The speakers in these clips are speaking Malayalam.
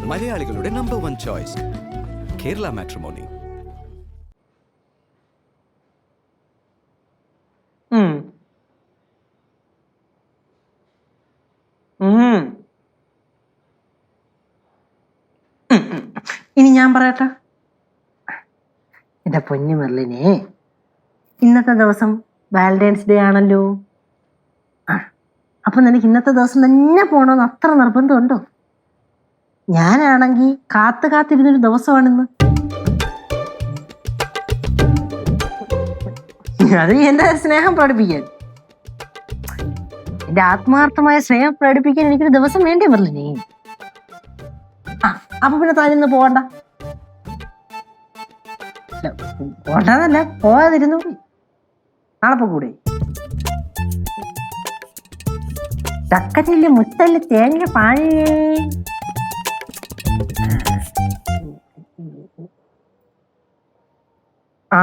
മലയാളികളുടെ നമ്പർ 1 ചോയ്സ് കേരള മാട്രിമോണി. ഇനി ഞാൻ പറയട്ടെ, എന്റെ പൊന്നു മെർലിനെ, ഇന്നത്തെ ദിവസം വാലന്റൈൻസ് ഡേ ആണല്ലോ. അപ്പൊ നിനക്ക് ഇന്നത്തെ ദിവസം തന്നെ പോണോന്ന് അത്ര നിർബന്ധമുണ്ടോ? ഞാനാണെങ്കിൽ കാത്തിരുന്നൊരു ദിവസമാണിന്ന്. അത് എന്റെ സ്നേഹം പ്രകടിപ്പിക്കാൻ, എന്റെ ആത്മാർത്ഥമായ സ്നേഹം പ്രകടിപ്പിക്കാൻ എനിക്കൊരു ദിവസം വേണ്ടി മെർലിനെ. അപ്പൊ പിന്നെ താനിന്ന് പോകണ്ട. പോകണ്ടെന്നല്ല, പോകാതിരുന്നു നാളെ പോകൂടെ? ചക്കച്ചില്ല മുത്തല്ല തേങ്ങ പാഴേ. ആ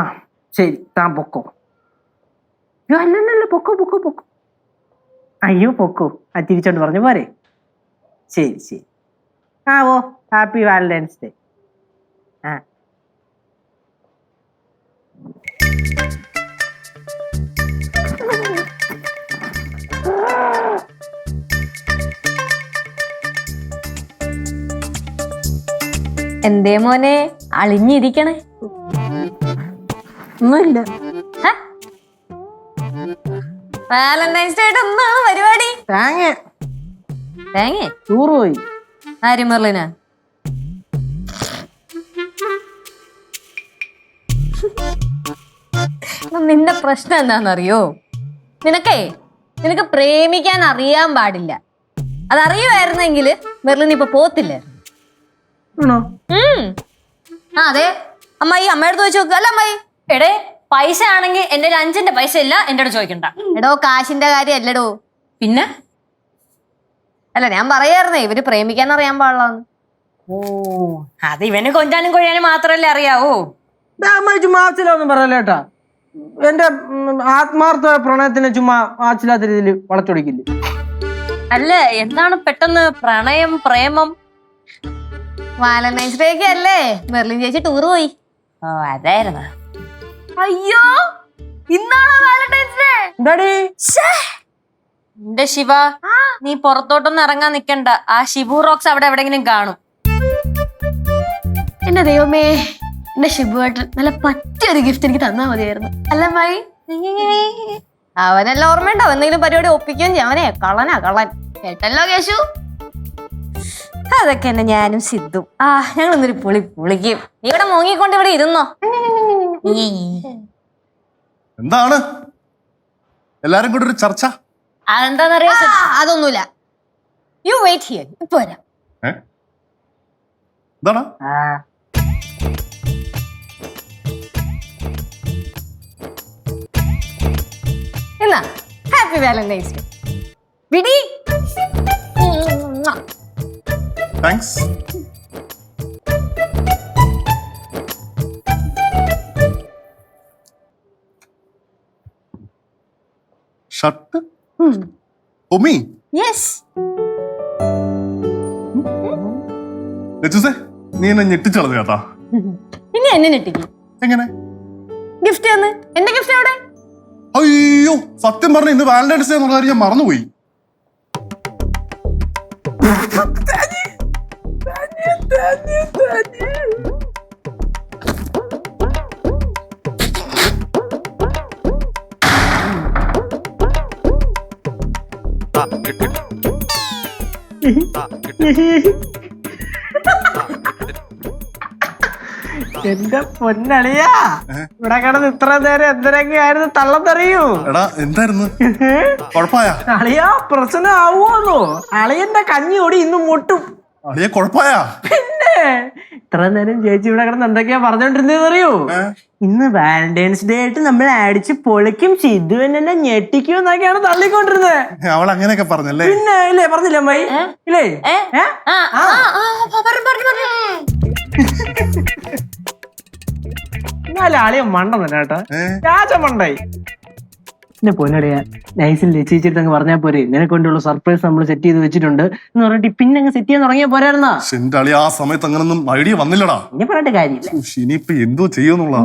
ശരി, താൻ പൊക്കോ. അല്ലല്ല, പൊക്കോ പൊക്കോ പൊക്കോ. അയ്യോ പൊക്കോ, ആ തിരിച്ചോണ്ട് പറഞ്ഞു പോരെ. ശരി ശരി. ഓ ഹാപ്പി വാലന്റൈൻസ് ഡേ. എന്തേ മോനെ അളിഞ്ഞിരിക്കണേ? ഒന്നുമില്ല. വാലന്റൈൻസ് ഡേ ആയിട്ട് ഒന്നാണ് പരിപാടി. തേങ്ങ ടൂർ പോയി. ആര് മെർലിന? നിന്റെ പ്രശ്നം എന്താണെന്നറിയോ? നിനക്ക് പ്രേമിക്കാൻ അറിയാൻ പാടില്ല. അതറിയുമായിരുന്നെങ്കിൽ മെർലിൻ ഇപ്പൊ പോത്തില്ലായിരുന്നു. അതെ അമ്മായി, അമ്മയുടെ ചോദിച്ചു നോക്കുക. അല്ല അമ്മായി, എടേ പൈസ ആണെങ്കിൽ എന്റെ 5 പൈസ ഇല്ല, എന്റെ അടുത്ത് ചോദിക്കണ്ട. എടോ കാശിന്റെ കാര്യം അല്ലടോ. പിന്നെ അല്ല, ഞാൻ പറയായിരുന്നേ ഇവര് പ്രേമിക്കാൻ അറിയാൻ പാടില്ലാന്ന്. ഓ, അത് ഇവന് കൊഞ്ചാനും കൊഴിയാനും മാത്രല്ലേ അറിയാവൂ. ചുമ്മാ ആച്ചിലൊന്നും പറയല്ല കേട്ടാ. എന്റെ ആത്മാർത്ഥ പ്രണയത്തിനെ ചുമ്മാ ആച്ചില്ലാത്ത രീതിയിൽ വളച്ചൊടിക്കില്ല. അല്ല, എന്താണ് പെട്ടെന്ന് പ്രണയം പ്രേമം? വാലന്റൈൻസ് ഡേ ഒക്കെ അല്ലേ, മെർലിൻ ചേച്ചി ടൂർ പോയി. ഓ അതായിരുന്നു. അയ്യോ, ഇന്നാണോ വാലന്റൈൻസ് ഡേ? എന്താടി എന്റെ ശിവ, നീ പുറത്തോട്ടൊന്നും ഇറങ്ങാൻ നിക്കണ്ട. ആ ഷിബു റോക്സ് അവിടെ എവിടെങ്കിലും കാണും. എന്റെ ദൈവമേ, എന്റെ ഷിബുവായിട്ട് നല്ല പറ്റിയൊരു ഗിഫ്റ്റ് എനിക്ക് തന്നാ മതിയായിരുന്നു. അല്ല മായി, അവനെല്ലാം ഓർമ്മയുണ്ടോ? എന്തെങ്കിലും പരിപാടി ഒപ്പിക്കുകയും ചെയ്യും. അവനെ കള്ളൻ കേട്ടല്ലോ കേശു. അതൊക്കെ എന്നെ ഞാനും സിദ്ധു ഞങ്ങൾ ഇന്നൊരു പൊളിക്കും. നീ ഇവിടെ മോങ്ങിക്കൊണ്ട് ഇവിടെ ഇരുന്നോ. എന്താണ് എല്ലാരും കൂടെ ഒരു ചർച്ച? അതെന്താന്നറിയോ? അതൊന്നുമില്ല. യു വെയിറ്റ് ഹിയർ, ഇപ്പൊ വരാം. എന്താണ്? എന്നാ ഹാപ്പി വാലന്റൈൻസ് ഡേ. വിടി. താങ്ക്സ്. ഷർട്ട് ഒമി. യെസ്. നീ എന്നെ ഞെട്ടിച്ചളഞ്ഞു കേട്ടാ. ഇനി എന്നെ ഞെട്ടിക്കും. എങ്ങനെ? ഗിഫ്റ്റ് തന്ന്. എന്റെ ഗിഫ്റ്റ് എവിടെ? അയ്യോ, സത്യം പറഞ്ഞ ഇന്ന് വാലന്റൈൻസ് ഡേ എന്നുള്ള കാര്യം ഞാൻ മറന്നുപോയി. എന്റെ പൊന്നളിയാ, ഇവിടെ കിടന്ന് ഇത്ര നേരം എന്തിനൊക്കെ ആയിരുന്നു തള്ളത്തറിയൂ. എടാ എന്തായിരുന്നു കുഴപ്പമായ? അളിയാ പ്രശ്നം ആവുമോന്നോ? അളിയന്റെ കഞ്ഞി ഓടി ഇന്ന് മുട്ടും. അളിയെ കുഴപ്പമായ? പിന്നെ ഇത്ര നേരം ചേച്ചി ഇവിടെ കിടന്ന് എന്തൊക്കെയാ പറഞ്ഞോണ്ടിരുന്നേന്ന് അറിയോ? ഇന്ന് വാലന്റൈൻസ് ഡേ ആയിട്ട് നമ്മൾ അടിച്ച് പൊളിക്കും, സിദ്ധുവിനെ ഞെട്ടിക്കും എന്നൊക്കെയാണ് തള്ളിക്കൊണ്ടിരുന്നത്. അവൾ അങ്ങനെയൊക്കെ പറഞ്ഞല്ലേ? പിന്നെ ഇല്ലേ, പറഞ്ഞില്ല അമ്മായി? ഇല്ലേ? എന്നാലും ആളിയ മണ്ടൻ തന്നെ കേട്ടാ, രാജമണ്ടായി. എന്റെ പൊന്നടയാ നൈസിൽ ചേച്ചിട്ട് അങ്ങ് പറഞ്ഞാൽ പോരെ നിനക്ക് വേണ്ടിയുള്ള സർപ്രൈസ് നമ്മൾ സെറ്റ് ചെയ്ത് വെച്ചിട്ടുണ്ട് എന്ന് പറഞ്ഞിട്ട് പിന്നെ അങ്ങ് സെറ്റ് ചെയ്യാൻ തുടങ്ങിയ പോരായിരുന്നാ. പക്ഷെ എന്റെ അളി ആ സമയത്ത് അങ്ങനൊന്നും ഐഡിയ വന്നില്ലടാ. ഇനി പറഞ്ഞിട്ട് കാര്യമില്ല. ഉഫ്, ഇനിയിപ്പൊ എന്തോ ചെയ്യുന്നുള്ള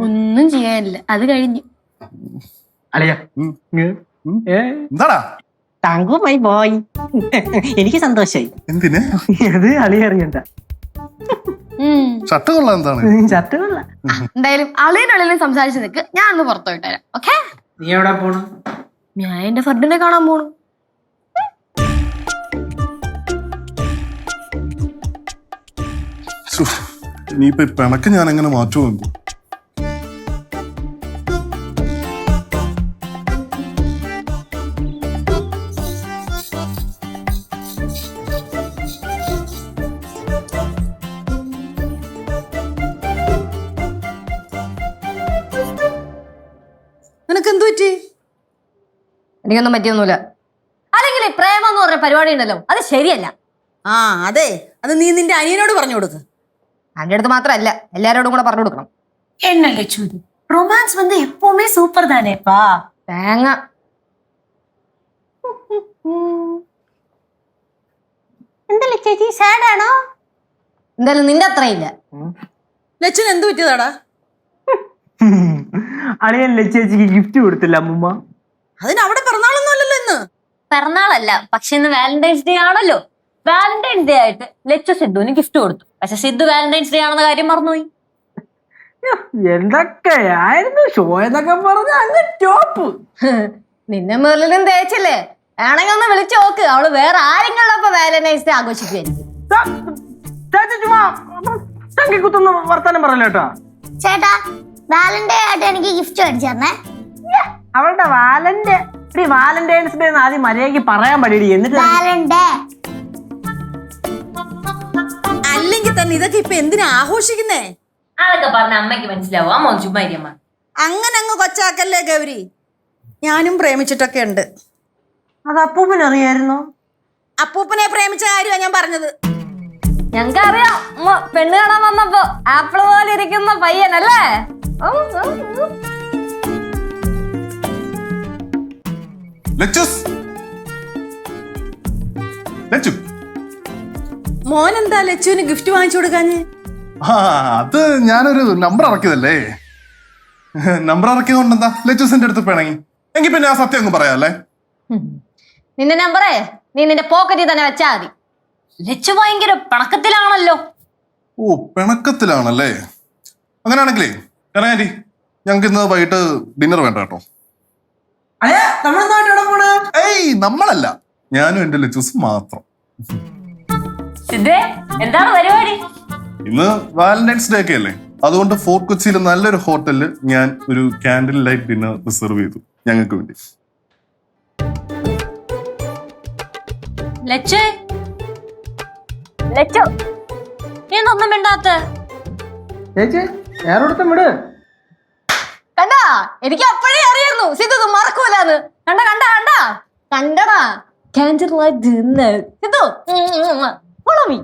ഒന്നും ചെയ്യാനില്ല, അത് കഴിഞ്ഞു. അളിയ എന്താടാ തങ്കുമൈ ബോയ് എനിക്ക് സന്തോഷായി. എന്തിന് അത് അളിയ അറിയണ്ട. ഷർട്ട് കൊള്ളാം. എന്താണ് ഷർട്ട് കൊള്ളാം. എന്തായാലും അളിയനുള്ളിൽ സംസാരിച്ച് നിൽക്ക്, ഞാൻ ഒന്ന് പുറത്തു പോയിട്ട് വരാം. ഓക്കെ, നീ എവിടെ പോണു? ഞാൻ എന്റെ ഫ്രണ്ടിനെ കാണാൻ പോണു. ഇനിയിപ്പൊ പിണക്ക് ഞാൻ എങ്ങനെ മാറ്റുമോ? നിനക്ക് എന്ത് പറ്റി? എനിക്കൊന്നും പറ്റിയൊന്നുമില്ല. അല്ലെങ്കിൽ പ്രേമം എന്ന് പറഞ്ഞ പരിപാടി ഉണ്ടല്ലോ, അത് ശരിയല്ല. ആ അതെ, അത് നീ നിന്റെ അനിയനോട് പറഞ്ഞു കൊടുക്ക്. എന്റെ അടുത്ത് മാത്രമല്ല, എല്ലാരോടും കൂടെ പറഞ്ഞു കൊടുക്കണം. என்ன லட்சு இது ரொமான்ஸ் வந்து எப்பவுமே சூப்பர் தானேப்பா. തേങ്ങ എന്തല്ലേ ചേച്ചി സാഡ് ആണോ? എന്തായാലും നിന്റെ അത്രയില്ല. ലച്ചുന് എന്ത് പറ്റിയതാടാ? അളിയല്ലേ ചേച്ചിക്ക് ഗിഫ്റ്റ് കൊടുത്തില്ല അമ്മൂമ്മ? അതിന് അവിടെ പിറന്നാളൊന്നും അല്ലല്ലോ ഇന്ന്. പിറന്നാളല്ല, പക്ഷെ ഇന്ന് വാലന്റൈൻസ് ഡേ ആണല്ലോ. വാലന്റൈൻസ് ഡേ ആയിട്ട് ലച്ചു സിദ്ധുവിന് ഗിഫ്റ്റ് കൊടുത്തു. പക്ഷെ സിദ്ധു വാലന്റൈൻസ് ഡേ ആണെന്ന കാര്യം മറന്നുപോയി. എന്തൊക്കെയായിരുന്നു ഷോ എന്നൊക്കെ പറഞ്ഞ അങ്ങ് ടോപ്പ്. നിന്നെ മെർലിനും തേച്ചില്ലേ? ആണെങ്കിൽ ഒന്ന് വിളിച്ചു നോക്ക്, അവള് വേറെ ആരെങ്കിലും വാലന്റൈൻസ് ഡേ ആഘോഷിക്കുമായിരിക്കും. കുത്തുന്ന വർത്താനം പറയല്ലോ കേട്ടോ. ചേട്ടാ വാലന്റൈൻ ആയിട്ട് എനിക്ക് ഗിഫ്റ്റ് മേടിച്ചു തരണേ. അവളുടെ വാലന്റൈൻസ് ഡേ ആദ്യം മര്യാദക്ക് പറയാൻ പറ്റില്ല. എന്നിട്ട് വാലന്റൈൻ അല്ലെങ്കിൽ തന്നെ ഇതൊക്കെ ഇപ്പൊ എന്തിനാ ആഘോഷിക്കുന്നേ? അതൊക്കെ പറഞ്ഞ അമ്മയ്ക്ക് മനസ്സിലാവും. അമ്മ ചുമ്മാരിയമ്മ അങ്ങനെ അങ്ങ് കൊച്ചാക്കല്ലേ ഗൗരി. ഞാനും പ്രേമിച്ചിട്ടൊക്കെ ഉണ്ട്. അത് അപ്പൂപ്പൻ അറിയായിരുന്നോ? അപ്പൂപ്പനെ പ്രേമിച്ച കാര്യമാണ് ഞാൻ പറഞ്ഞത്. ഞങ്ങൾക്കറിയാം, പെണ്ണ് കാണാൻ വന്നപ്പോ ആപ്പിള് പോലെ ഇരിക്കുന്ന പയ്യനല്ലേ? മോൻ എന്താ ലച്ചുവിന് ഗിഫ്റ്റ് വാങ്ങിച്ചു കൊടുക്കാഞ്ഞ്? അത് ഞാനൊരു നമ്പർ ഇറക്കിയതല്ലേ. നമ്പർ ഇറക്കിയതുകൊണ്ട് എന്താ ലച്ചൂസിന്റെ അടുത്ത് പിണങ്ങി? എങ്കിൽ പിന്നെ ആ സത്യം അങ്ങ് പറയാല്ലേ. നിന്റെ നമ്പറേ നീ നിന്റെ പോക്കറ്റിൽ തന്നെ വെച്ചാ മതി. ലച്ചു ഭയങ്കര പിണക്കത്തിലാണല്ലോ. ഓ, പിണക്കത്തിലാണല്ലേ? അങ്ങനെയാണെങ്കിലേ കനകാരി, ഞങ്ങൾക്ക് ഇന്ന് വൈകിട്ട് ഡിന്നർ വേണ്ട കേട്ടോ. ഏയ്, നമ്മളല്ല, ഞാനും എന്റെ ലച്ചൂസും മാത്രം. സിദ്ധേ, എന്താണ് പരിപാടി? ഇന്ന് വാലന്റൈൻസ് ഡേ ഒക്കെ അല്ലേ, അതുകൊണ്ട് ഫോർട്ട് കൊച്ചിയിൽ നല്ലൊരു ഹോട്ടലിൽ ഞാൻ ഒരു ക്യാൻഡിൽ ലൈറ്റ് ഡിന്നർ റിസർവ് ചെയ്തു ഞങ്ങൾക്ക് വേണ്ടി. ലച്ചു, ലച്ചു, നീ എന്തൊന്നും മിണ്ടാത്ത? ചേച്ചി വേറൊരുത്തം വിട്. കണ്ടാ, എനിക്ക് അപ്പോഴേ അറിയായിരുന്നു സിദ്ധു ഇത് മറക്കൂലെന്ന്. കണ്ട കണ്ട കണ്ട കണ്ടടാ, candle light dinner. Sidhu follow me.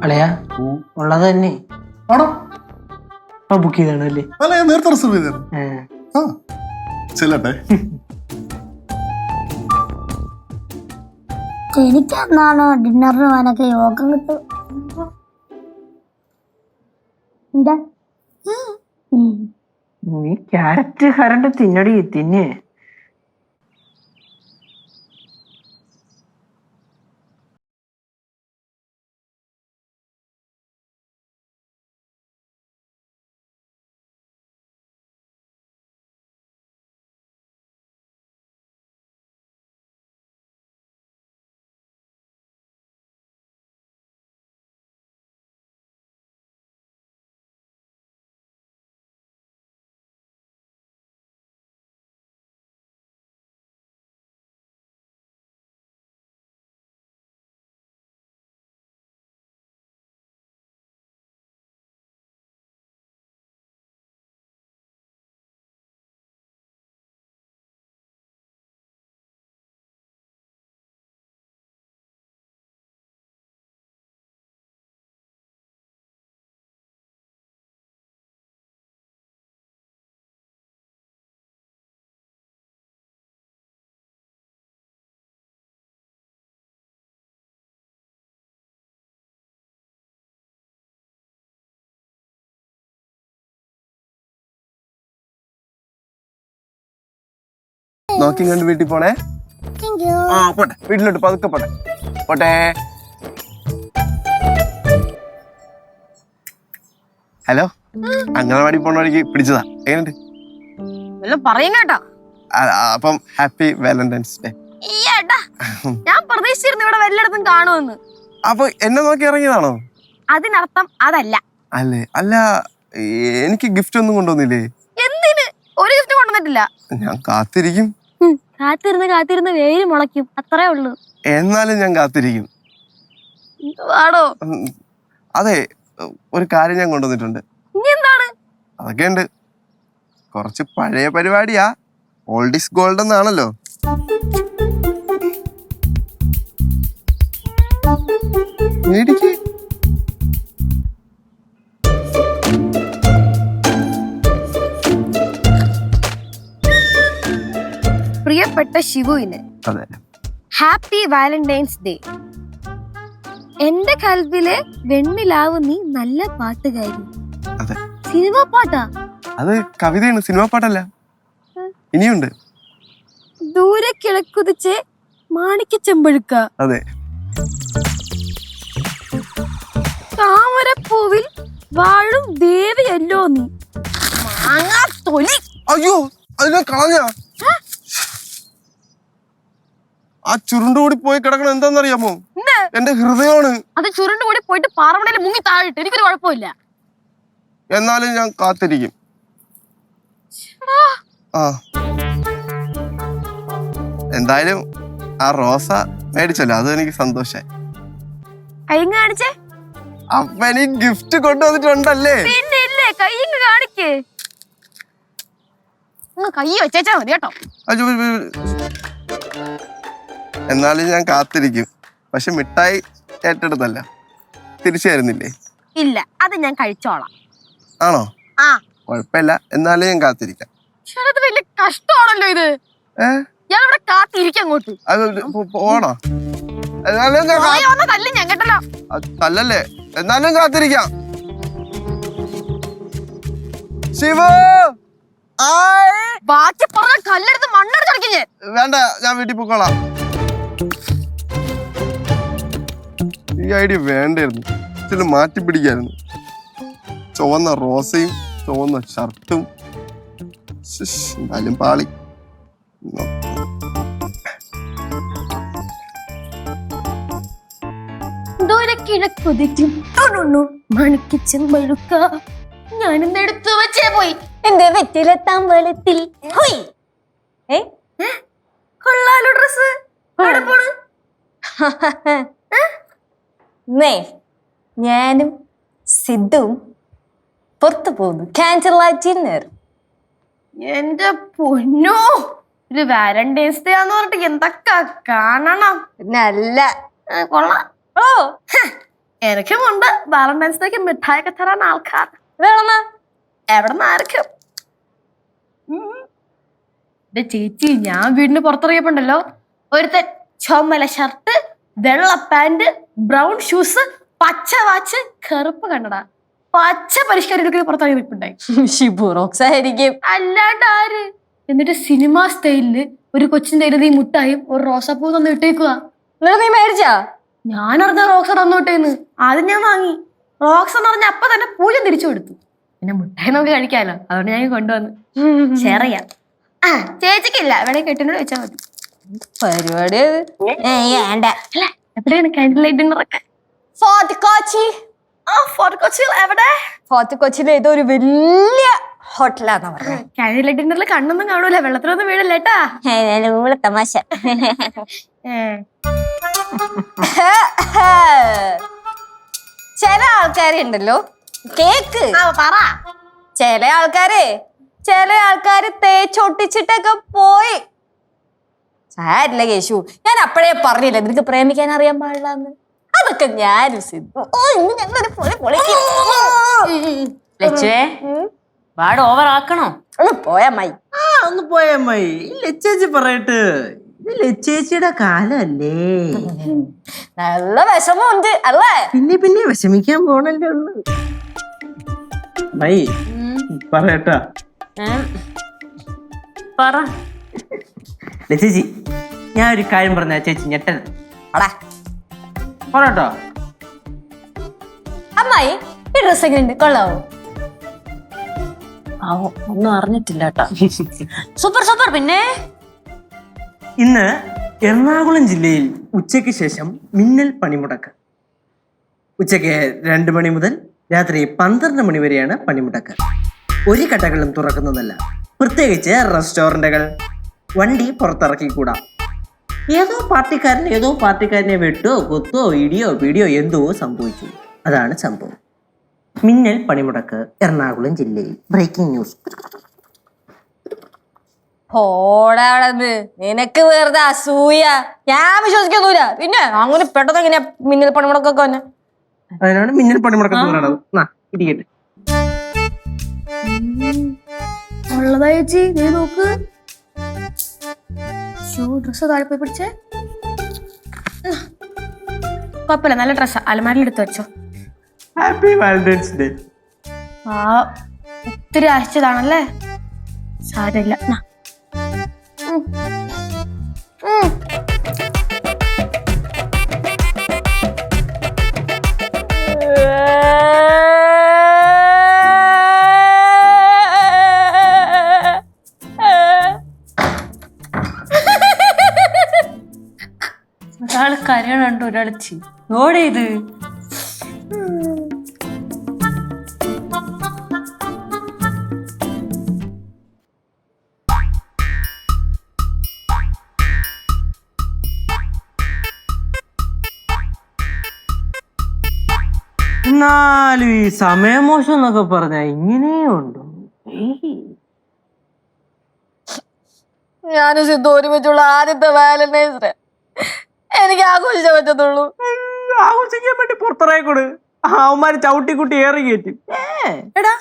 അളയാ ഉള്ളത് തന്നെ ആണോ? ബുക്ക് ചെയ്താണല്ലേ? അല്ല, ഞാൻ നേരത്തെ റിസർവ് ചെയ്തായിരുന്നു. ആ, ചെല്ലട്ടെ. എനിക്കെന്നാണോ ഡിന്നറിന് പോകാനൊക്കെ യോഗം കിട്ടും. എന്താ നീ ക്യാരറ്റ് കരണ്ട് തിന്നടി തിന്നെ. നോക്കി കണ്ട് വീട്ടിൽ പോണേ. Thank you. ആ പോട്ടെ, വീട്ടിലോട്ട് പതുക്കെ പോട്ടെ. പോട്ടെ. ഹലോ, അംഗനവാടി പോണ വഴിക്ക് പിടിച്ചതാ. എങ്ങനെയുണ്ട്? വല്ലതും പറയും കേട്ടോ. അപ്പം ഹാപ്പി വാലന്റൈൻസ് ഡേ. ഞാൻ പ്രതീക്ഷിച്ചിരുന്നു ഇവിടെ വല്ലയിടത്തും കാണുമെന്ന്. അപ്പൊ എന്നെ നോക്കി ഇറങ്ങിയതാണോ? അതിനർത്ഥം അതല്ല. അല്ലേ? അല്ല, എനിക്ക് ഗിഫ്റ്റ് ഒന്നും കൊണ്ടുവന്നില്ലേ? എന്തിന്? ഒരു ഗിഫ്റ്റ് കൊണ്ടുവന്നിട്ടില്ല. ഞാൻ കാത്തിരിക്കും. കാത്തിരുന്ന് വേര് മുളയ്ക്കും, അത്രേ ഉള്ളൂ. എന്നാലും ഞാൻ കാത്തിരിക്കും. ആടോ? അതെ, ഒരു കാര്യം ഞാൻ കൊണ്ടുവന്നിട്ടുണ്ട്. ഇനി എന്താണ്? അതൊക്കെ ഉണ്ട്. കുറച്ച് പഴയ പരിപാടിയാ. ഓൾഡ് ഈസ് ഗോൾഡ് എന്നാണല്ലോ. മേടിക്ക്. പ്രിയപ്പെട്ട ശിവുവിന് അതെ, ഹാപ്പി വാലന്റൈൻസ് ഡേ. എന്റെ കൽവിലെ വെണ്ണിലാവ് നീ നല്ല പാട്ടുകാരി. അതെ. സിനിമ പാട്ടാ? അത് കവിതയാണ്, സിനിമ പാട്ടല്ല. ഇനിയുണ്ട്. ദൂരെ കിഴക്കുതിച്ച് മാണിക്ക ചെമ്പഴുക്ക. അതെ. താമരപ്പൂവിൽ വാഴും ദേവിയല്ലോ നീ. മാങ്ങാ തൊലി. അയ്യോ, അതിനെ കളഞ്ഞ. ആ ചുരുണ്ടുകൂടി പോയി കിടക്കണം എന്താന്നറിയാമോ? എന്റെ ഹൃദയമാണ്. അത് ചുരുണ്ട് കൂടി പോയിട്ട് പാറമണയിൽ മുങ്ങി താഴിട്ട് എനിക്കൊരു കുഴപ്പമില്ല. എന്നാലും ഞാൻ കാത്തിരിക്കും. ആ, എന്തായാലും ആ റോസ മേടിച്ചല്ലോ, അത് എനിക്ക് സന്തോഷായി. കൈ കാണിച്ചേ. അപ്പൊ എനിക്ക് ഗിഫ്റ്റ് കൊണ്ടുവന്നിട്ടുണ്ടല്ലേ? പിന്നെ ഇല്ലേ, കൈ കാണിക്കേ. കൈ വെച്ചാ മതി കേട്ടോ. എന്നാലും ഞാൻ കാത്തിരിക്കും. പക്ഷെ മിഠായി ഏറ്റെടുത്തല്ല, തിരിച്ചു തരുന്നില്ലേ? ഇല്ല, അത് ഞാൻ കഴിച്ചോളാം. ആണോ? ആ, കുഴപ്പമില്ല. എന്നാലും ഞാൻ കാത്തിരിക്കാം. ഇത് വലിയ കഷ്ടമാണല്ലോ ഇത്. ഞാൻ ഇവിടെ കാത്തിരിക്കാം അങ്ങോട്ട്. പോണോ? തല്ലി ഞാൻ കേട്ടല്ലോ. തല്ലല്ലേ? എന്നാലും കാത്തിരിക്കാം. ശിവ, ബാക്കി പറഞ്ഞ കല്ലെടുത്ത് മണ്ണെടുത്ത് കളിക്കും ഞാൻ. വേണ്ട, ഞാൻ വീട്ടിൽ പോക്കോളാം. ഈ ഐഡിയ വേണ്ടായിരുന്നു, ചില മാറ്റി പിടിക്കായിരുന്നു. ചുവന്ന റോസയും ചുവന്ന ഷർട്ടും. എന്തായാലും പാളി. ദൂരെ കിഴക്കുതിക്കും മണിക്കിച്ചെമ്പഴുക്ക. ഞാനിന്ന് എടുത്തു വെച്ചേ പോയി എന്റെ വെറ്റിലെത്താൻ വെളുത്തിൽ. കൊള്ളാലോ ഡ്രസ്. ഞാനും സിദ്ധുവും പുറത്തു പോകുന്നു. Candle light dinner. എന്റെ പൊന്നോ, ഇത് വാലന്റൈൻസ് ഡേ ആന്ന് പറഞ്ഞിട്ട് എന്തൊക്കെ കാണണം. നല്ല കൊള്ളാം. ഓ, എനിക്കുമുണ്ട് വാലന്റൈൻസ് ഡേക്ക് മിഠായിയൊക്കെ തരാൻ ആൾക്കാർ. എവിടെന്ന് ആർക്കും. ചേച്ചി, ഞാൻ വീടിന് പുറത്തിറങ്ങിയപ്പോണ്ടല്ലോ, ഒരുത്തൻ ചുമല ഷർട്ട്, വെള്ള പാന്റ്, ബ്രൗൺ ഷൂസ്, പച്ച വാച്ച്, കറുപ്പ് കണ്ണട, പച്ച പരിഷ്കാരം പുറത്തിറങ്ങി നിൽപ്പുണ്ടായി. ഷിബുറോക്സായിരിക്കും, അല്ലാണ്ട് ആര്? എന്നിട്ട് സിനിമ സ്റ്റൈലില് ഒരു കൊച്ചിന്റെ കയ്യിൽ ഈ മുട്ടായും ഒരു റോസാപ്പൂ തന്നു ഇട്ടേക്കുക. നീ മേടിച്ചാ? ഞാൻ അറിഞ്ഞ റോക്സ തന്നോട്ടേന്ന്. ആദ്യം ഞാൻ വാങ്ങി. റോക്സ് എന്ന് പറഞ്ഞ അപ്പൊ തന്നെ പൂജ തിരിച്ചു കൊടുത്തു. പിന്നെ മുട്ടായി നമുക്ക് കഴിക്കാലോ, അതുകൊണ്ട് ഞാൻ കൊണ്ടുവന്നു ഷെയർ ചെയ്യാം. ചേച്ചിക്കില്ല, ഇവിടെ കെട്ടിനോട് വെച്ചാൽ മതി. പരിപാടി എവിടെയാണ് ക്യാൻഡിൽ ലൈറ്റ് ഡിന്നർ ഒക്കെ? ഫോർട്ട് കൊച്ചി. ഫോർട്ട് കൊച്ചിയിൽ എവിടെ? ഫോർട്ട് കൊച്ചിയിലെ ഏതോ ഒരു വലിയ ഹോട്ടലാന്ന് പറഞ്ഞത്. ക്യാൻഡിൽ ലൈറ്റ് ഡിന്നറിൽ കണ്ണൊന്നും കാണൂല, വെള്ളത്തിലൊന്നും വീഴല്ലേട്ടാ. തമാശ. ചില ആൾക്കാരുണ്ടല്ലോ കേക്ക് പറ. ചില ആൾക്കാര് തേച്ചൊട്ടിച്ചിട്ടൊക്കെ പോയി. സാരില്ല കേശു, ഞാൻ അപ്പഴേ പറഞ്ഞില്ല നിനക്ക് പ്രേമിക്കാൻ അറിയാൻ പാടില്ലാന്ന്. അതൊക്കെ ഞാനും സിദ്ധു ലച്ചുവേ, പാട് ഓവർ ആക്കണോ? ഒന്ന് പോയമ്മായി. ഒന്ന് പോയമ്മായി. ലച്ചേച്ചി പറയട്ട്, ഇത് ലച്ചേച്ചിയുടെ കാലല്ലേ? നല്ല വിഷമമുണ്ട് അല്ലേ? പിന്നെ വിഷമിക്കാൻ പോണല്ലേ ഉള്ളു. മൈ പറയട്ടാ. പറ. ചേച്ചി ഞാൻ ഒരു കാര്യം പറഞ്ഞ ചേച്ചി ഞെട്ടരുത്. അടാ പറട്ടോ. അമ്മായി ഈ ഡ്രസ് എങ്ങനെയുണ്ട്, കൊള്ളാവോ? ഒന്നും അറിഞ്ഞിട്ടില്ല കേട്ടോ. Super super. പിന്നെ ഇന്ന് എറണാകുളം ജില്ലയിൽ ഉച്ചയ്ക്ക് ശേഷം മിന്നൽ പണിമുടക്ക്. ഉച്ചയ്ക്ക് 2 മണി മുതൽ രാത്രി 12 മണി വരെയാണ് പണിമുടക്ക്. ഒരു കടകളും തുറക്കുന്നതല്ല, പ്രത്യേകിച്ച് റെസ്റ്റോറൻറ്റുകൾ. വണ്ടി പുറത്തിറക്കിക്കൂടാ. ഏതോ പാർട്ടിക്കാരനെ വെട്ടോ കൊത്തോ ഇടിയോ പിടിയോ എന്തോ സംഭവിച്ചു. അതാണ് സംഭവം. മിന്നൽ പണിമുടക്ക് എറണാകുളം ജില്ലയിൽ. Breaking news. ഓടാടത് നിനക്ക് വെറുതെ അസൂയ. ഞാൻ വിശ്വസിക്കൊന്നുമില്ല. പിന്നെ അങ്ങനെ പെട്ടെന്ന് എങ്ങനെയാ മിന്നൽ പണിമുടക്കൊക്കെ വന്നെ? അതിനാണ് മിന്നൽ പണിമുടക്ക് പറയണത്. ഇരിക്കട്ടെ. ഉള്ളതാ ചേച്ചി, നീ നോക്ക്. ഡ്രസ് താഴെ പോയി പിടിച്ചേ. കുഴപ്പമില്ല, നല്ല ഡ്രസ്സാ. അലമാരിൽ എടുത്ത് വെച്ചോ. Happy Valentine's day. ഒത്തിരി ആശിച്ചതാണല്ലേ, സാരമില്ല. ഒരാള് കരയണുണ്ട്, ഒരാള് ഓടേത്. എന്നാലും ഈ സമയമോശം എന്നൊക്കെ പറഞ്ഞ ഇങ്ങനെയുണ്ടോ? ഞാനും സിദ്ധു ഒരുമിച്ചുള്ള ആദ്യത്തെ വാലന്റൈൻസ് ഡേ എനിക്ക് ആഘോഷിച്ചേ പറ്റത്തുള്ളൂ. ആഘോഷിക്കാൻ വേണ്ടി പുറത്തിറങ്ങിക്കൂട്. അവന്മാര് ചവിട്ടിക്കുട്ടി ഏറി കയറ്റും. എടാ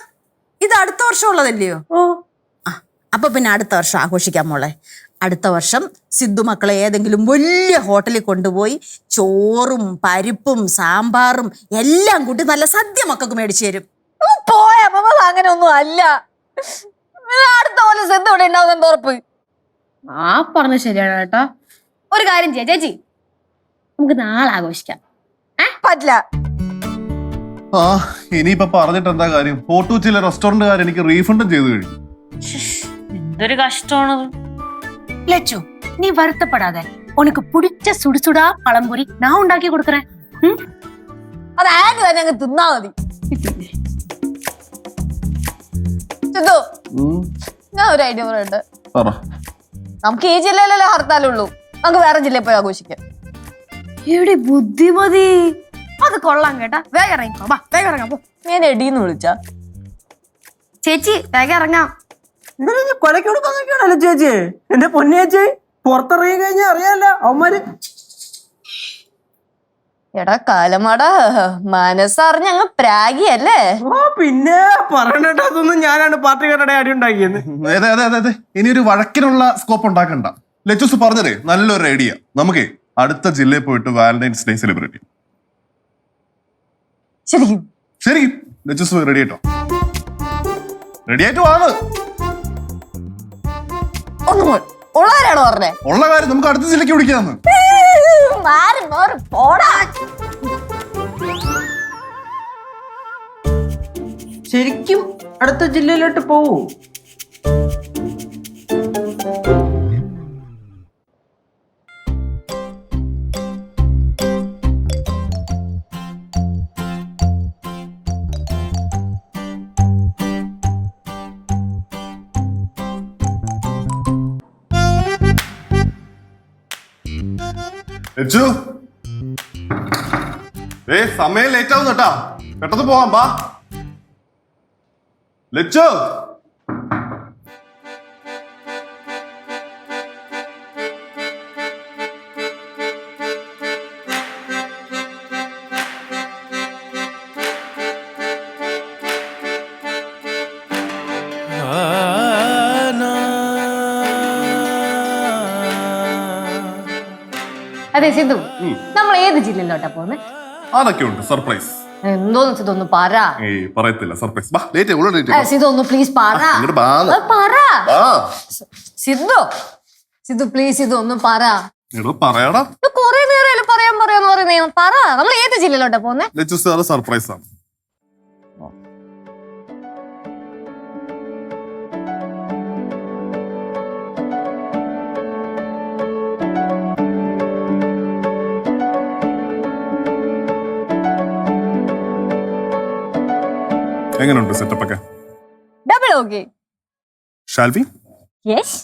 ഇത് അടുത്ത വർഷം ഉള്ളതല്ലയോ? അപ്പൊ പിന്നെ അടുത്ത വർഷം ആഘോഷിക്കാം മോളെ. അടുത്ത വർഷം സിദ്ധു മക്കളെ ഏതെങ്കിലും വലിയ ഹോട്ടലിൽ കൊണ്ടുപോയി ചോറും പരിപ്പും സാമ്പാറും എല്ലാം കൂട്ടി നല്ല സദ്യ മക്കൾക്ക് മേടിച്ചു തരും. പോയ അങ്ങനെ ഒന്നും അല്ല. അടുത്ത പോലെ സിദ്ധു ഇവിടെ ഉണ്ടാവുന്ന ഉറപ്പ്. ആ പറഞ്ഞ ശരിയാണ് കേട്ടോ. ഒരു കാര്യം ചെയ്യാം ചേച്ചി, നമുക്ക് നാളെ ആഘോഷിക്കാം. പറ്റില്ല. ഇനിയിപ്പൊ പറഞ്ഞിട്ട് എന്താ കാര്യം? ഫോർട്ടൂച്ചിലെ റെസ്റ്റോറന്റുകാർ എനിക്ക് റീഫണ്ടും ചെയ്തു കഴിഞ്ഞു. എന്തൊരു കഷ്ടമാണത്. லட்சு, நீ வருத்தப்படாத. உனக்கு பிடிச்ச சுடுசுடா பழம்பொரி நான் ഉണ്ടാക്കി കൊടുക്കறேன். അത് ആര് തന്നെ അങ്ങ് തിന്നാ മതി. സിദ്ധു, ഞാൻ ഒരു ഐഡിയ പറയുന്നുണ്ട്. നമുക്ക് ഈ ജില്ലയിലല്ലേ ഹർത്താലുള്ളൂ, നമുക്ക് വേറെ ജില്ലയിൽ പോയി ആഘോഷിക്കാം. എടി ബുദ്ധിമതി, അത് കൊള്ളാം കേട്ടാ. വേഗം ഇറങ്ങിക്കോ, വാ വേഗം ഇറങ്ങാം. പോ. ഞാൻ എടീന്ന് വിളിച്ചാ ചേച്ചി വേഗം ഇറങ്ങാം. കൊലക്ക് കൊടുക്കാന്നൊക്കെയാണല്ലോ ചേച്ചി. എന്റെ പൊന്നേച്ചി, പുറത്തിറങ്ങി കഴിഞ്ഞാൽ അറിയാലോ അവന്മാര്. എടാ കാലമാട, മനസ്സറിഞ്ഞ അങ്ങ് പ്രാഗിയല്ലേ? പിന്നെ പറയണേട്ടോ, അതൊന്നും ഞാനാണ് പാർട്ടിക്കാരുടെ അടി ഉണ്ടാക്കിയത്. അതെ, ഇനി ഒരു വഴക്കിനുള്ള സ്കോപ്പ് ഉണ്ടാക്കണ്ട. ലച്ചൂസ് പറഞ്ഞതേ നല്ലൊരു ഐഡിയ. നമുക്ക് അടുത്ത ജില്ലയിൽ പോയിട്ട് വാലന്റൈൻസ് ഡേ സെലിബ്രേറ്റ് ചെയ്യാം. ശരിക്കും ശരി, ലച്ചൂസ് റെഡി ആയിട്ടോ? റെഡി ആയിട്ട് വാണ്. ഒന്നും ഉള്ളവരാണോ പറഞ്ഞേ? ഉള്ള കാര്യം നമുക്ക് അടുത്ത ജില്ലക്ക് വിളിക്കാന്ന്. ശരിക്കും അടുത്ത ജില്ലയിലോട്ട് പോവൂ? സമയം ലേറ്റ് ആവുന്ന കേട്ടാ, പെട്ടെന്ന് പോവാം. ബാ ലച്ചു. അതെ സിദ്ധു, നമ്മൾ ഏത് ജില്ലയിലോട്ടാ പോകുന്നത്? അതൊക്കെ ഉണ്ട് സർപ്രൈസ്. എന്തോന്ന് സിദ്ധു ഒന്ന് പറ. പറയത്തില്ല, സർപ്രൈസ്. സിദ്ധു ഒന്ന് പ്ലീസ് പറ. സിദ്ധു സിദ്ധു പ്ലീസ് ഇത് ഒന്നും പറ. എടോ പറയാടാ. കൊറേ നേരം പറയാന്ന് പറയുന്നേ. പറ, നമ്മൾ ഏത് ജില്ലയിലോട്ടാ പോന്നെ? ലച്ചു സർപ്രൈസ് ആണ്. എങ്ങനെയുണ്ട് സെറ്റപ്പ് ഒക്കെ? Double okay. ഷാൽവി? യെസ്.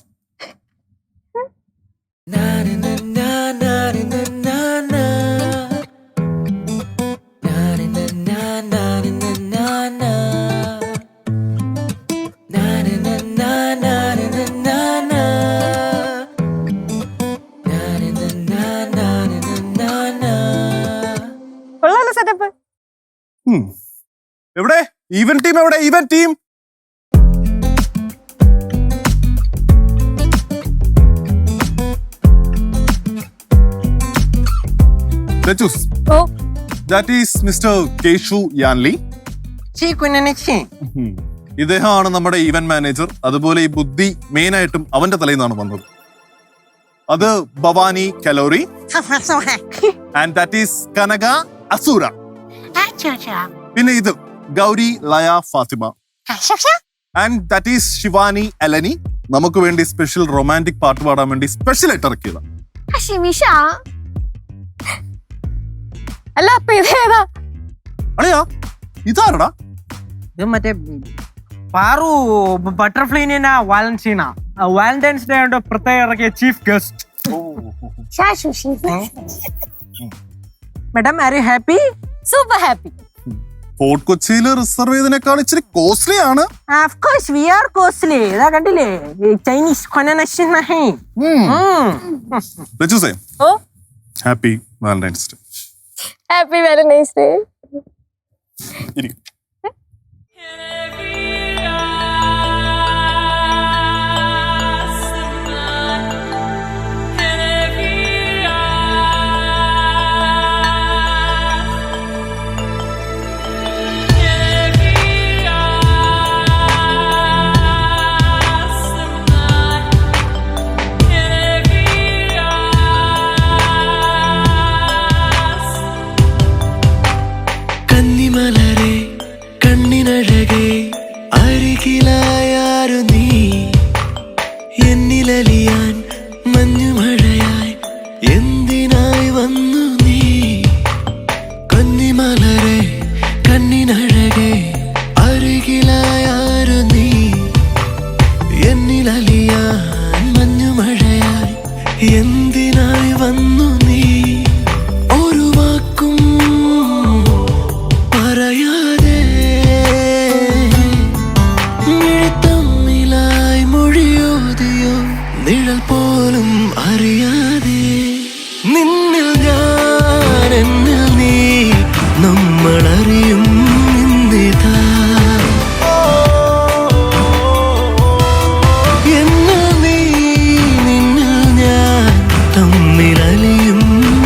കൊള്ളാലോ സെറ്റപ്പ്. എവിടെ ഈവൻ ടീം? എവിടെ even team? Let's. Oh. That is Mr. Keshu Yanli. ഇദ്ദേഹമാണ് നമ്മുടെ ഈവന്റ് മാനേജർ. അതുപോലെ ഈ ബുദ്ധി മെയിൻ ആയിട്ടും അവന്റെ തലയിൽ നിന്നാണ് വന്നത്. അത് ഭവാനി കലോറി. ആൻഡ് ദാറ്റ് ഈസ് കനക അസൂര. പിന്നെ ഇത് Gauri Laya Fathima. And that is Shivani അലനി. നമുക്ക് വേണ്ടി സ്പെഷ്യൽ റൊമാൻറ്റിക് പാട്ട് പാടാൻ വേണ്ടി സ്പെഷ്യൽ ആയിട്ട് ഇറക്കിയതാണ്. അല്ല അപ്പൊ ഇതേതാ? അളിയാ ഇതാരടാ? ഇത് മറ്റേ പാറു ബട്ടർഫ്ലൈന വാലൻസീന വാലന്റൈൻസ് ഡേ ആയിട്ട് പ്രത്യേകം ഇറക്കിയ chief guest. Madam are you happy? Super happy. Fort കൊച്ചിയിൽ റിസർവ് ചെയ്തതിനേക്കാൾ ഇച്ചിരി കോസ്റ്റ്ലി ആണ്. Of course we are costly. ഇതാ കണ്ടില്ലേ ചൈനീസ് കൊനനഷൻ നഹി. Let's say oh happy Valentine's Day. Happy Valentine's Day. ഇരിക്കും. കന്നിമലരെ കണ്ണിനഴകെ അരികിലായാരു നീ എന്നിലലിയാൻ മഞ്ഞുമഴയായി എന്തിനായി വന്നു നീ കന്നിമലരെ കണ്ണിനഴകെ അരികിലായാരു നീ എന്നിലലിയാൻ മഞ്ഞുമഴയായി എന്തിനായി വന്നു നീ ഒരു വാക്കും പറയാതെ തമ്മിലായി മൊഴിയോതിയോ നിഴൽ പോലും അറിയാതെ നിന്നിൽ ഞാൻ എന്നിൽ നീ നമ്മളറിയും ഇന്നിതാ എന്നിൽ നീ നിന്നിൽ ഞാൻ തമ്മിലലിയും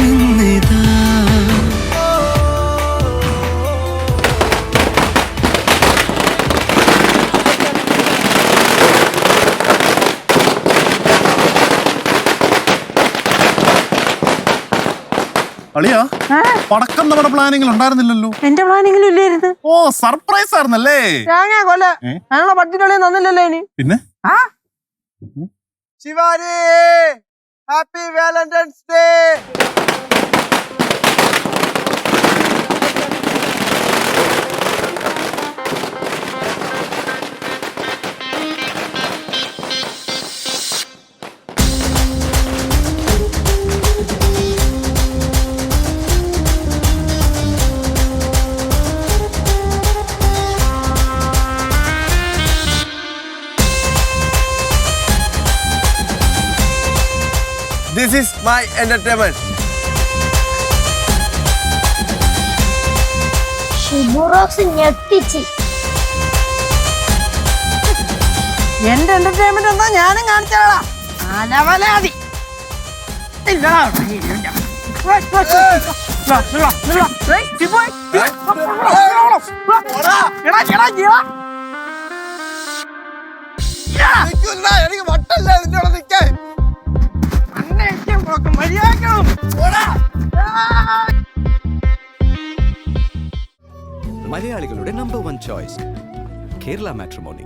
ഇന്നിതാ. അളിയാ പടക്കം നമ്മുടെ പ്ലാനിങ്ങിൽ ഉണ്ടായിരുന്നില്ലല്ലോ. എന്റെ പ്ലാനിങ്ങിലും ഇല്ലായിരുന്നു. ഓ സർപ്രൈസ് ആയിരുന്നല്ലേ? ഞാൻ കൊല്ല അതിനുള്ള ബഡ്ജറ്റ് തന്നില്ലല്ലോ ഇനി. പിന്നെ Shivani happy Valentine's day. This is my entertainment. ഷിബുറോക്സ് ഞെട്ടിച്ച്. എന്റെ എന്റർടൈൻമെന്റ് എന്നാ ഞാനും കാണിച്ചാടാ. അലവലാതി എനിക്ക് വട്ടല്ല നിന്നോട് നിൽക്കാൻ. മലയാളികളുടെ നമ്പർ 1 ചോയ്സ് കേരള മാട്രിമോണി.